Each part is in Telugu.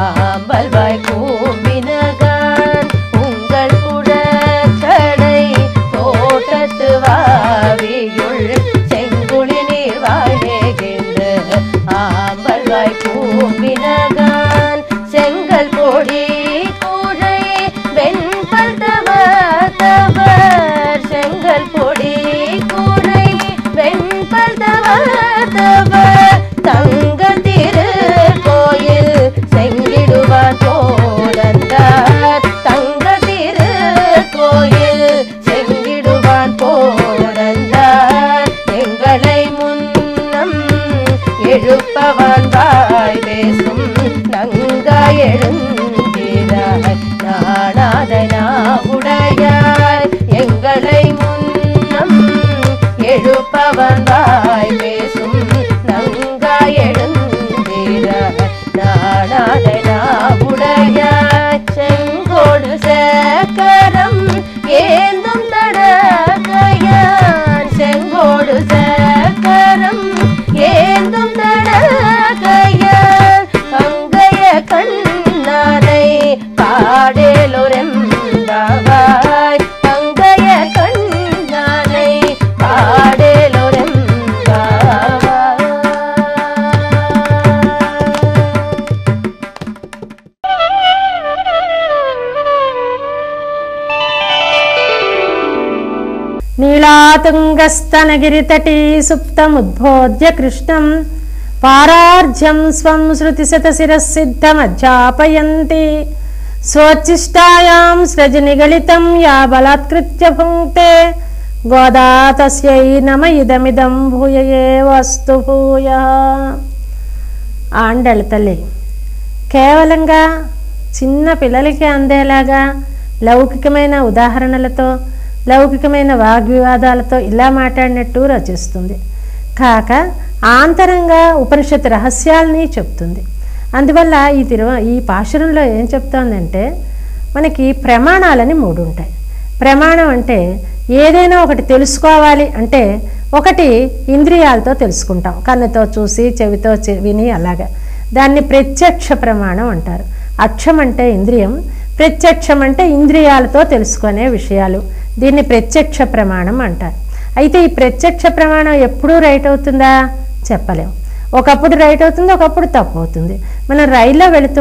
ஆம்பல்வாய் கூம்பினகான் உங்கள் புழக்கடை தோட்டத்து வாவியுள் செங்குழி நீர் வாழ்கின்ற ஆம்பல்வாய் கூம்பினகான் செங்கல் பொடி கூழை வெண்பல் தவர் செங்கல் பொடி கூழை வெண்பல் தவர் தங்க திரு கோயில் செங்கிடுவான் போலந்தார் தங்க திரு கோயில் செங்கிடுவான் போலந்தார் எங்களை முன்னம் எழுப்பவான் வாய் பேசும் நங்காய் எழுந்திராய் நாணாதனா உடையாய் எங்களை முன்னம் எழுப்பவன் வாய் பேசும் நங்காய் எழுந்திராய் நாணாதனா உடையாய் செங்கோடு சேக்கரம் ஏந்தும் தடகையான் செங்கோடு சேக்கரம் ஏந்தும் தடகையான் அங்கைய கண்ணானை பாடேலொரெம்பாவாய் அங்கைய கண்ணானை பாடேலொரெம்பாவாய். నీళాతుంగస్తనగిరితటీ సుప్తముద్బోధ్య కృష్ణం పారార్ధ్యం స్వం శృతిశతశిరసిద్ధమధ్యాపయంతి స్వోచ్ఛిష్టాయాం సృజనిగళితం యా బలాత్కృత్య భుంక్తే గోదా తస్యై నమ ఇదమిదం భూయ ఏవస్తు భూయః. ఆండళ తల్లి కేవలంగా చిన్న పిల్లలకి అందేలాగా లౌకికమైన ఉదాహరణలతో లౌకికమైన వాగ్వివాదాలతో ఇలా మాట్లాడినట్టు రచిస్తుంది. కాక ఆంతరంగా ఉపనిషత్తు రహస్యాలని చెప్తుంది. అందువల్ల ఈ పాశురంలో ఏం చెప్తోందంటే మనకి ప్రమాణాలని 3 ఉంటాయి. ప్రమాణం అంటే ఏదైనా ఒకటి తెలుసుకోవాలి అంటే ఒకటి ఇంద్రియాలతో తెలుసుకుంటాం, కన్నుతో చూసి చెవితో విని అలాగా. దాన్ని ప్రత్యక్ష ప్రమాణం అంటారు. అక్షం అంటే ఇంద్రియం, ప్రత్యక్షం అంటే ఇంద్రియాలతో తెలుసుకునే విషయాలు. దీన్ని ప్రత్యక్ష ప్రమాణం అంటారు. అయితే ఈ ప్రత్యక్ష ప్రమాణం ఎప్పుడూ రైట్ అవుతుందా చెప్పలేం. ఒకప్పుడు రైట్ అవుతుంది, ఒకప్పుడు తప్పు అవుతుంది. మనం రైల్లో వెళుతూ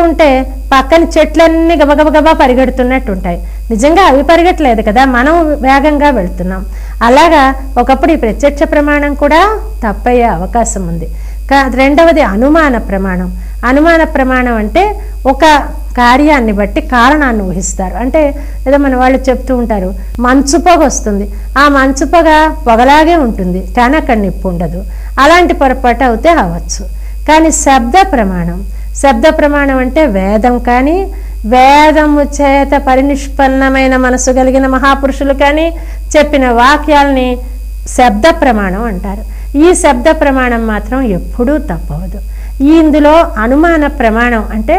ఉంటే పక్కన చెట్లన్నీ గబగబగబా పరిగెడుతున్నట్టు ఉంటాయి. నిజంగా అవి పరిగెట్టలేదు కదా, మనం వేగంగా వెళుతున్నాం. అలాగా ఒకప్పుడు ఈ ప్రత్యక్ష ప్రమాణం కూడా తప్పయ్యే అవకాశం ఉంది. రెండవది అనుమాన ప్రమాణం. అనుమాన ప్రమాణం అంటే ఒక కార్యాన్ని బట్టి కారణాన్ని ఊహిస్తారు. అంటే ఏదో మన వాళ్ళు చెప్తూ ఉంటారు, మంచు పొగ వస్తుంది, ఆ మంచు పొగ పొగలాగే ఉంటుంది కానీ అక్కడ నిప్పు ఉండదు. అలాంటి పొరపాటు అవుతే అవ్వచ్చు. కానీ శబ్ద ప్రమాణం అంటే వేదం కానీ వేదము చేత పరినిష్పన్నమైన మనసు కలిగిన మహాపురుషులు కానీ చెప్పిన వాక్యాలని శబ్ద ప్రమాణం అంటారు. ఈ శబ్ద ప్రమాణం మాత్రం ఎప్పుడూ తప్పవదు. ఇందులో అనుమాన ప్రమాణం అంటే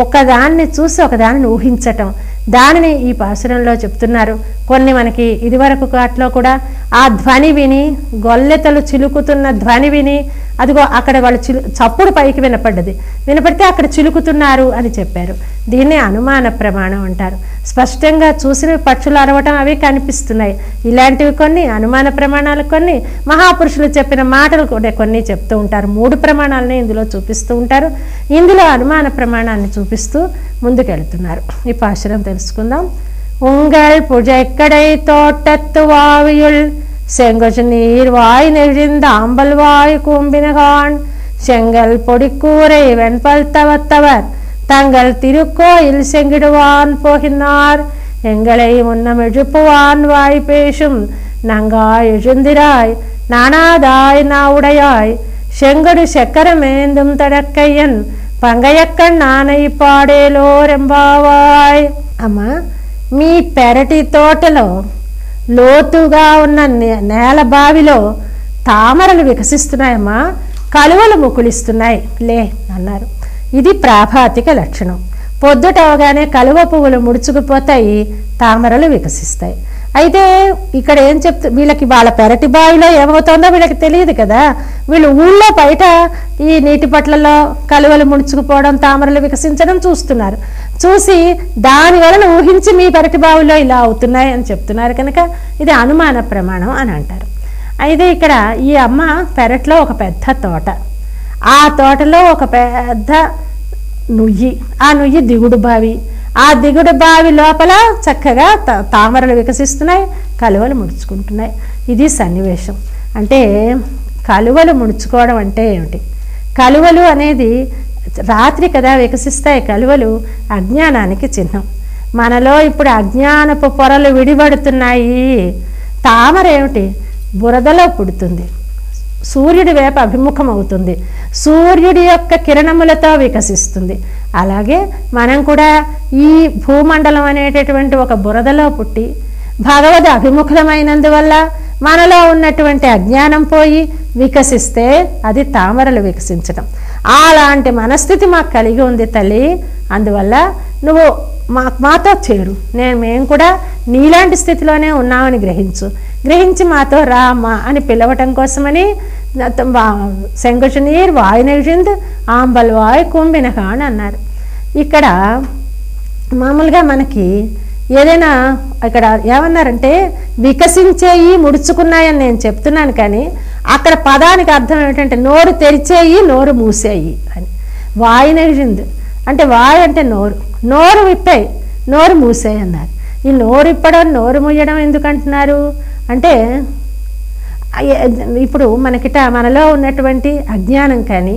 ఒకదాన్ని చూసి ఒకదాన్ని ఊహించటం, దానిని ఈ పాసురంలో చెప్తున్నారు. కొన్ని మనకి ఇదివరకు కాట్లో కూడా ఆ ధ్వని విని, గొల్లెతలు చిలుకుతున్న ధ్వని విని, అదిగో అక్కడ వాళ్ళు చప్పుడు పైకి వినపడితే అక్కడ చిలుకుతున్నారు అని చెప్పారు. దీన్నే అనుమాన ప్రమాణం అంటారు. స్పష్టంగా చూసినవి పక్షులు అరవటం అవి కనిపిస్తున్నాయి. ఇలాంటివి కొన్ని అనుమాన ప్రమాణాలు, కొన్ని మహాపురుషులు చెప్పిన మాటలు కూడా కొన్ని చెప్తూ ఉంటారు. 3 ప్రమాణాలని ఇందులో చూపిస్తూ ఉంటారు. ఇందులో అనుమాన ప్రమాణాన్ని చూపిస్తూ ముందుకెళ్తున్నారు. ఈ పాశురం తెలుసుకుందాం. உங்கள் புஜைக்கடை தோட்டத்து வாவியுள் செங்கொசு நீர் வாய் நெழிந்த ஆம்பல் வாய் கூம்பினகான் செங்கல் பொடிக்கூரை வெண்பல் தவத்தவர் தங்கள் திருக்கோயில் செங்கிடுவான் போகினார் எங்களை முன்னம் எழுப்புவான் வாய் பேசும் நங்காய் எழுந்திராய் நானாதாய் நாவுடையாய் செங்கடு சக்கரமேந்தும் தடக்கையன் పంగయక్కన్ నానై పాడేలో రెంబావాయ్. అమ్మా, మీ పెరటి తోటలో లోతుగా ఉన్న నేల బావిలో తామరలు వికసిస్తున్నాయమ్మా, కలువలు ముకులిస్తున్నాయి లే అన్నారు. ఇది ప్రాభాతిక లక్షణం. పొద్దుటవగానే కలువ పువ్వులు ముడుచుకుపోతాయి, తామరలు వికసిస్తాయి. అయితే ఇక్కడ ఏం వీళ్ళకి వాళ్ళ పెరటి బావిలో ఏమవుతుందో వీళ్ళకి తెలియదు కదా. వీళ్ళు ఊళ్ళో బయట ఈ నీటి పట్లలో కలువలు ముడుచుకుపోవడం, తామరలు వికసించడం చూస్తున్నారు. చూసి దాని వలన ఊహించి మీ పెరటి బావిలో ఇలా అవుతున్నాయి అని చెప్తున్నారు కనుక ఇది అనుమాన ప్రమాణం అని అంటారు. అయితే ఇక్కడ ఈ అమ్మ పెరట్లో ఒక పెద్ద తోట, ఆ తోటలో ఒక పెద్ద నుయ్యి, ఆ నుయ్యి దిగుడు బావి, ఆ దిగుడు బావి లోపల చక్కగా తామరలు వికసిస్తున్నాయి, కలువలు ముడుచుకుంటున్నాయి. ఇది సన్నివేశం. అంటే కలువలు ముడుచుకోవడం అంటే ఏమిటి? కలువలు అనేది రాత్రి కదా వికసిస్తాయి. కలువలు అజ్ఞానానికి చిహ్నం. మనలో ఇప్పుడు అజ్ఞానపు పొరలు విడిపడుతున్నాయి. తామర ఏమిటి? బురదలో పుడుతుంది, సూర్యుడి వైపు అభిముఖం అవుతుంది, సూర్యుడి యొక్క కిరణములతో వికసిస్తుంది. అలాగే మనం కూడా ఈ భూమండలం అనేటటువంటి ఒక బురదలో పుట్టి భగవద్ అభిముఖమైనందువల్ల మనలో ఉన్నటువంటి అజ్ఞానం పోయి వికసిస్తే అది తామరలు వికసించడం. అలాంటి మనస్థితి మాకు కలిగి ఉంది తల్లి. అందువల్ల నువ్వు మాతో చేరు, మేము కూడా నీలాంటి స్థితిలోనే ఉన్నామని గ్రహించి మాతో రా అమ్మా అని పిలవటం కోసమని శంకుషనీర్ వాయునైజింద్ ఆంబల్వాయ్ కుంభినక అని అన్నారు. ఇక్కడ మామూలుగా మనకి ఏదైనా ఇక్కడ ఏమన్నారంటే వికసించేయి ముడుచుకున్నాయని నేను చెప్తున్నాను, కానీ అక్కడ పదానికి అర్థం ఏమిటంటే నోరు తెరిచేయి, నోరు మూసేయి అని. వాయునైజింద్ అంటే వాయు అంటే నోరు, నోరు విప్పాయి, నోరు మూసేయి అన్నారు. ఈ నోరు ఇప్పడం నోరు మూయడం ఎందుకంటున్నారు అంటే ఇప్పుడు మనలో ఉన్నటువంటి అజ్ఞానం కానీ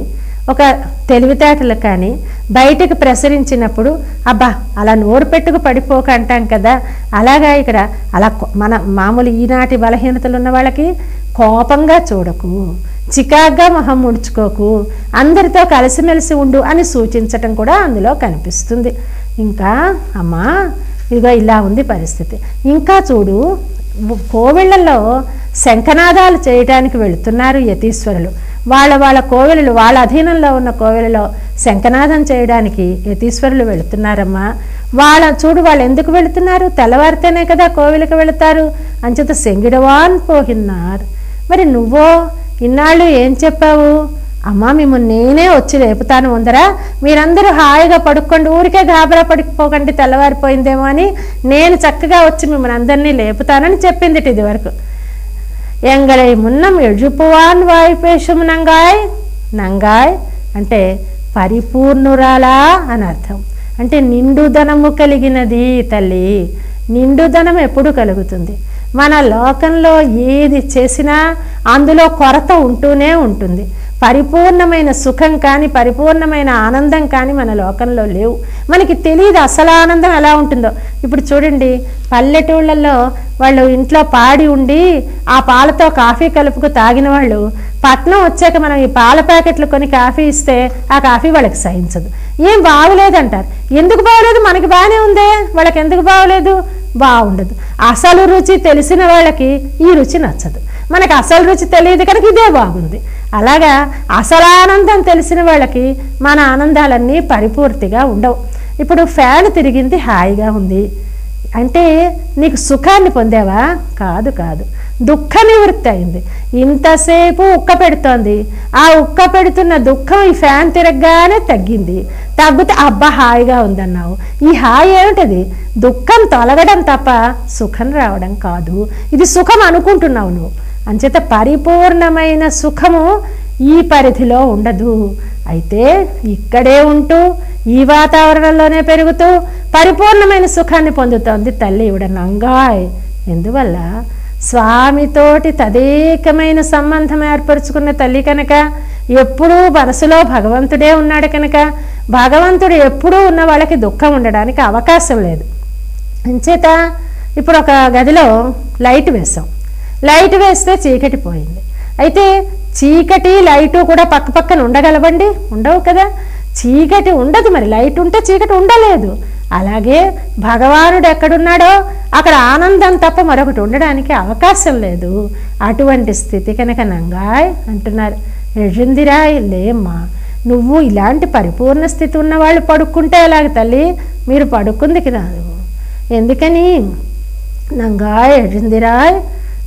ఒక తెలివితేటలు కానీ బయటకు ప్రసరించినప్పుడు అబ్బా అలా నోరు పెట్టుకు పడిపోక అంటాం కదా. అలాగా ఇక్కడ అలా మన మామూలు ఈనాటి బలహీనతలు ఉన్న వాళ్ళకి కోపంగా చూడకు, చికాగ్గా మొహం ముడుచుకోకు, అందరితో కలిసిమెలిసి ఉండు అని సూచించటం కూడా అందులో కనిపిస్తుంది. ఇంకా అమ్మా ఇదిగో ఇలా ఉంది పరిస్థితి. ఇంకా చూడు, కోవిళ్ళల్లో శంఖనాదాలు చేయడానికి వెళుతున్నారు యతీశ్వరులు. వాళ్ళ కోవిలలు, వాళ్ళ అధీనంలో ఉన్న కోవిలలో శంఖనాదం చేయడానికి యతీశ్వరులు వెళుతున్నారమ్మా. చూడు వాళ్ళు ఎందుకు వెళుతున్నారు? తెల్లవారితేనే కదా కోవిలకు వెళుతారు. అంచేత సెంగిడవాన్ పోహిన్నారు. మరి నువ్వో ఇన్నాళ్ళు ఏం చెప్పావు? అమ్మా మిమ్మల్ని నేనే వచ్చి లేపుతాను ముందర, మీరందరూ హాయిగా పడుకోండి, ఊరికే గాబరా పడిపోకండి తెల్లవారిపోయిందేమో అని నేను చక్కగా వచ్చి మిమ్మల్ని అందరినీ లేపుతానని చెప్పింది ఇది వరకు. ఎంగళై మున్నం ఎజుపువాన్ వాయుపేషము నంగాయ్. నంగాయ్ అంటే పరిపూర్ణురాలా అని అర్థం. అంటే నిండుదనము కలిగినది తల్లి. నిండుదనం ఎప్పుడు కలుగుతుంది? మన లోకంలో ఏది చేసినా అందులో కొరత ఉంటూనే ఉంటుంది. పరిపూర్ణమైన సుఖం కానీ పరిపూర్ణమైన ఆనందం కానీ మన లోకంలో లేవు. మనకి తెలియదు అసలు ఆనందం ఎలా ఉంటుందో. ఇప్పుడు చూడండి, పల్లెటూళ్ళల్లో వాళ్ళు ఇంట్లో పాడి ఉండి ఆ పాలతో కాఫీ కలుపుకు తాగిన వాళ్ళు పట్నం వచ్చాక మనం ఈ పాల ప్యాకెట్లు కొని కాఫీ ఇస్తే ఆ కాఫీ వాళ్ళకి సహించదు, ఏం బాగోలేదంటారు. ఎందుకు బాగోలేదు? మనకి బాగానే ఉందే, వాళ్ళకి ఎందుకు బాగోలేదు? బాగుండదు. అసలు రుచి తెలిసిన వాళ్ళకి ఈ రుచి నచ్చదు, మనకి అసలు రుచి తెలియదు కనుక ఇదే బాగుంది. అలాగా అసలు ఆనందం తెలిసిన వాళ్ళకి మన ఆనందాలన్నీ పరిపూర్తిగా ఉండవు. ఇప్పుడు ఫ్యాన్ తిరిగింది, హాయిగా ఉంది అంటే నీకు సుఖాన్ని పొందావా? కాదు కాదు, దుఃఖ నివృత్తి అయింది. ఇంతసేపు ఉక్క పెడుతోంది, ఆ ఉక్క పెడుతున్న దుఃఖం ఈ ఫ్యాన్ తిరగగానే తగ్గింది. తగ్గితే అబ్బా హాయిగా ఉందన్నావు. ఈ హాయి ఏమిటది? దుఃఖం తొలగడం తప్ప సుఖం రావడం కాదు. ఇది సుఖం అనుకుంటున్నావు నువ్వు. అంచేత పరిపూర్ణమైన సుఖము ఈ పరిధిలో ఉండదు. అయితే ఇక్కడే ఉంటూ ఈ వాతావరణంలోనే పెరుగుతూ పరిపూర్ణమైన సుఖాన్ని పొందుతోంది తల్లి ఇవిడ నంగాయ్. ఎందువల్ల? స్వామితోటి తదేకమైన సంబంధం ఏర్పరచుకున్న తల్లి కనుక, ఎప్పుడూ మనసులో భగవంతుడే ఉన్నాడు కనుక, భగవంతుడు ఎప్పుడూ ఉన్న వాళ్ళకి దుఃఖం ఉండడానికి అవకాశం లేదు. అంచేత ఇప్పుడు ఒక గదిలో లైట్ వేసాం, లైట్ వేస్తే చీకటి పోయింది. అయితే చీకటి లైటు కూడా పక్క పక్కన ఉండగలవండి? ఉండవు కదా. చీకటి ఉండదు, మరి లైట్ ఉంటే చీకటి ఉండలేదు. అలాగే భగవానుడు ఎక్కడున్నాడో అక్కడ ఆనందం తప్ప మరొకటి ఉండడానికి అవకాశం లేదు. అటువంటి స్థితి కనుక నంగాయ్ అంటున్నారు. ఎజుందిరా లేమ్మా, నువ్వు ఇలాంటి పరిపూర్ణ స్థితి ఉన్న వాళ్ళు పడుకుంటే ఎలాగ తల్లి? మీరు పడుకుందికి రాదు. ఎందుకని? నంగాయ్ ఎడిందిరాయ్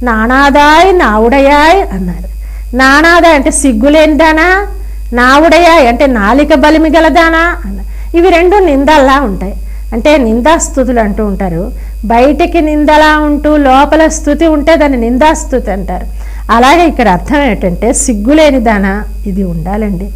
నానాదాయ్ నావుడయాయ్ అన్నారు. నానాదాయ్ అంటే సిగ్గులేనిదానా, నావుడయాయ్ అంటే నాలిక బలిమి గలదానా అన్నారు. ఇవి రెండు నిందల్లా ఉంటాయి. అంటే నిందాస్తుతులు అంటూ ఉంటారు. బయటికి నిందలా ఉంటూ లోపల స్తుతి ఉంటే దాన్ని నిందాస్తుతి అంటారు. అలాగే ఇక్కడ అర్థం ఏంటంటే సిగ్గులేనిదానా ఇది ఉండాలండి.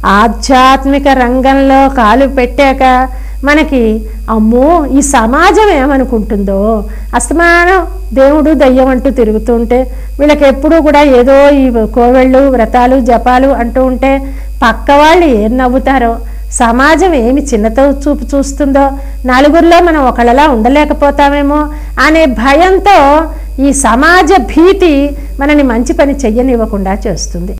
ఆధ్యాత్మిక రంగంలో కాలు పెట్టాక మనకి అమ్మో ఈ సమాజం ఏమనుకుంటుందో, అస్తమానం దేవుడు దయ్యం అంటూ తిరుగుతుంటే వీళ్ళకి ఎప్పుడూ కూడా ఏదో ఈ కోవెళ్ళు వ్రతాలు జపాలు అంటూ ఉంటే పక్క వాళ్ళు ఏం నవ్వుతారో, సమాజం ఏమి చిన్నతో చూపు చూస్తుందో, నలుగురిలో మనం ఒకళ్ళలా ఉండలేకపోతామేమో అనే భయంతో ఈ సమాజ భీతి మనని మంచి పని చెయ్యనివ్వకుండా చేస్తుంది.